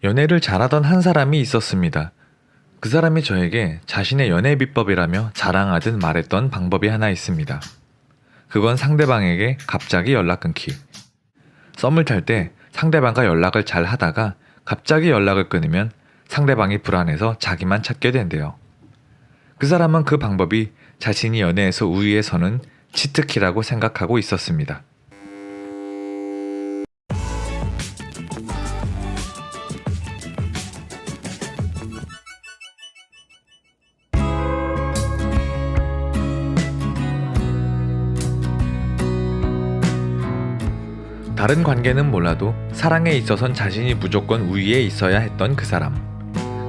연애를 잘하던 한 사람이 있었습니다. 그 사람이 저에게 자신의 연애 비법이라며 자랑하듯 말했던 방법이 하나 있습니다. 그건 상대방에게 갑자기 연락 끊기. 썸을 탈 때 상대방과 연락을 잘 하다가 갑자기 연락을 끊으면 상대방이 불안해서 자기만 찾게 된대요. 그 사람은 그 방법이 자신이 연애에서 우위에 서는 치트키라고 생각하고 있었습니다. 다른 관계는 몰라도 사랑에 있어선 자신이 무조건 우위에 있어야 했던 그 사람.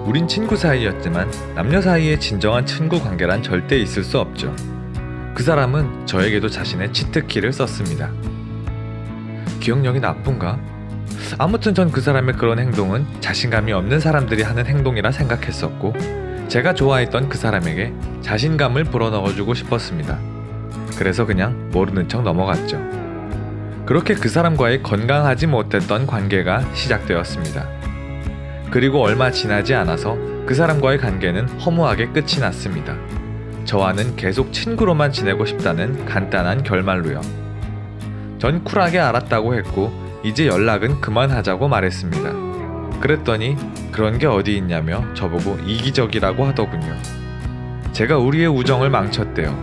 우린 친구 사이였지만 남녀 사이의 진정한 친구 관계란 절대 있을 수 없죠. 그 사람은 저에게도 자신의 치트키를 썼습니다. 기억력이 나쁜가? 아무튼 전 그 사람의 그런 행동은 자신감이 없는 사람들이 하는 행동이라 생각했었고, 제가 좋아했던 그 사람에게 자신감을 불어넣어주고 싶었습니다. 그래서 그냥 모르는 척 넘어갔죠. 그렇게 그 사람과의 건강하지 못했던 관계가 시작되었습니다. 그리고 얼마 지나지 않아서 그 사람과의 관계는 허무하게 끝이 났습니다. 저와는 계속 친구로만 지내고 싶다는 간단한 결말로요. 전 쿨하게 알았다고 했고 이제 연락은 그만하자고 말했습니다. 그랬더니 그런 게 어디 있냐며 저보고 이기적이라고 하더군요. 제가 우리의 우정을 망쳤대요.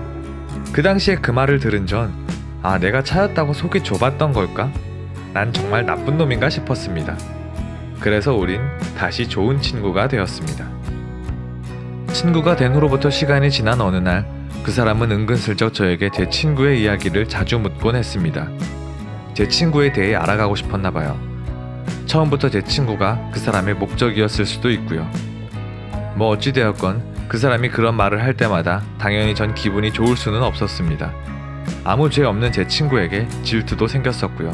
그 당시에 그 말을 들은 전 내가 차였다고 속이 좁았던 걸까? 난 정말 나쁜 놈인가 싶었습니다. 그래서 우린 다시 좋은 친구가 되었습니다. 친구가 된 후로부터 시간이 지난 어느 날, 그 사람은 은근슬쩍 저에게 제 친구의 이야기를 자주 묻곤 했습니다. 제 친구에 대해 알아가고 싶었나 봐요. 처음부터 제 친구가 그 사람의 목적이었을 수도 있고요. 뭐 어찌되었건 그 사람이 그런 말을 할 때마다 당연히 전 기분이 좋을 수는 없었습니다. 아무 죄 없는 제 친구에게 질투도 생겼었고요.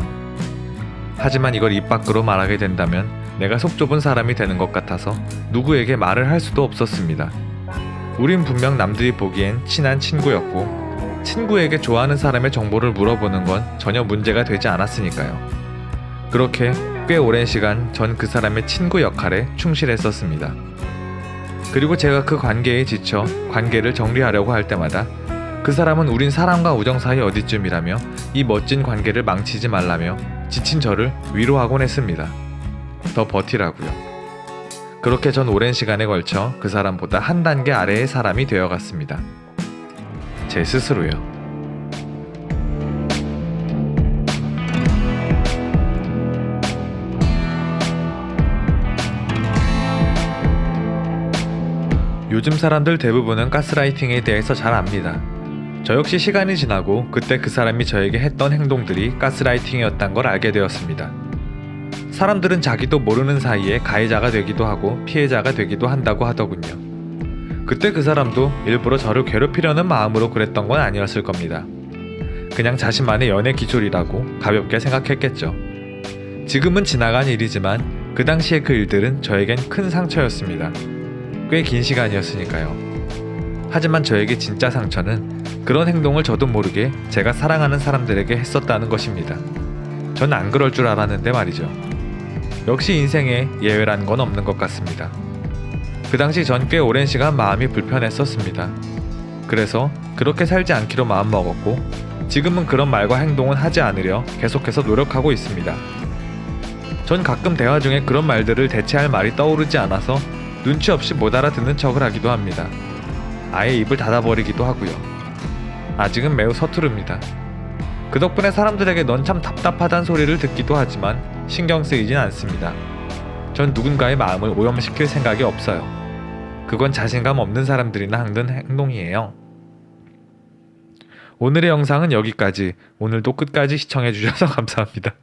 하지만 이걸 입 밖으로 말하게 된다면 내가 속 좁은 사람이 되는 것 같아서 누구에게 말을 할 수도 없었습니다. 우린 분명 남들이 보기엔 친한 친구였고, 친구에게 좋아하는 사람의 정보를 물어보는 건 전혀 문제가 되지 않았으니까요. 그렇게 꽤 오랜 시간 전 그 사람의 친구 역할에 충실했었습니다. 그리고 제가 그 관계에 지쳐 관계를 정리하려고 할 때마다 그 사람은 우린 사랑과 우정 사이 어디쯤이라며 이 멋진 관계를 망치지 말라며 지친 저를 위로하곤 했습니다. 더 버티라고요. 그렇게 전 오랜 시간에 걸쳐 그 사람보다 한 단계 아래의 사람이 되어갔습니다. 제 스스로요. 요즘 사람들 대부분은 가스라이팅에 대해서 잘 압니다. 저 역시 시간이 지나고 그때 그 사람이 저에게 했던 행동들이 가스라이팅이었단 걸 알게 되었습니다. 사람들은 자기도 모르는 사이에 가해자가 되기도 하고 피해자가 되기도 한다고 하더군요. 그때 그 사람도 일부러 저를 괴롭히려는 마음으로 그랬던 건 아니었을 겁니다. 그냥 자신만의 연애 기술이라고 가볍게 생각했겠죠. 지금은 지나간 일이지만 그 당시의 그 일들은 저에겐 큰 상처였습니다. 꽤 긴 시간이었으니까요. 하지만 저에게 진짜 상처는 그런 행동을 저도 모르게 제가 사랑하는 사람들에게 했었다는 것입니다. 전 안 그럴 줄 알았는데 말이죠. 역시 인생에 예외란 건 없는 것 같습니다. 그 당시 전 꽤 오랜 시간 마음이 불편했었습니다. 그래서 그렇게 살지 않기로 마음먹었고, 지금은 그런 말과 행동은 하지 않으려 계속해서 노력하고 있습니다. 전 가끔 대화 중에 그런 말들을 대체할 말이 떠오르지 않아서 눈치 없이 못 알아듣는 척을 하기도 합니다. 아예 입을 닫아버리기도 하고요. 아직은 매우 서투릅니다. 그 덕분에 사람들에게 넌 참 답답하단 소리를 듣기도 하지만 신경 쓰이진 않습니다. 전 누군가의 마음을 오염시킬 생각이 없어요. 그건 자신감 없는 사람들이나 하는 행동이에요. 오늘의 영상은 여기까지. 오늘도 끝까지 시청해주셔서 감사합니다.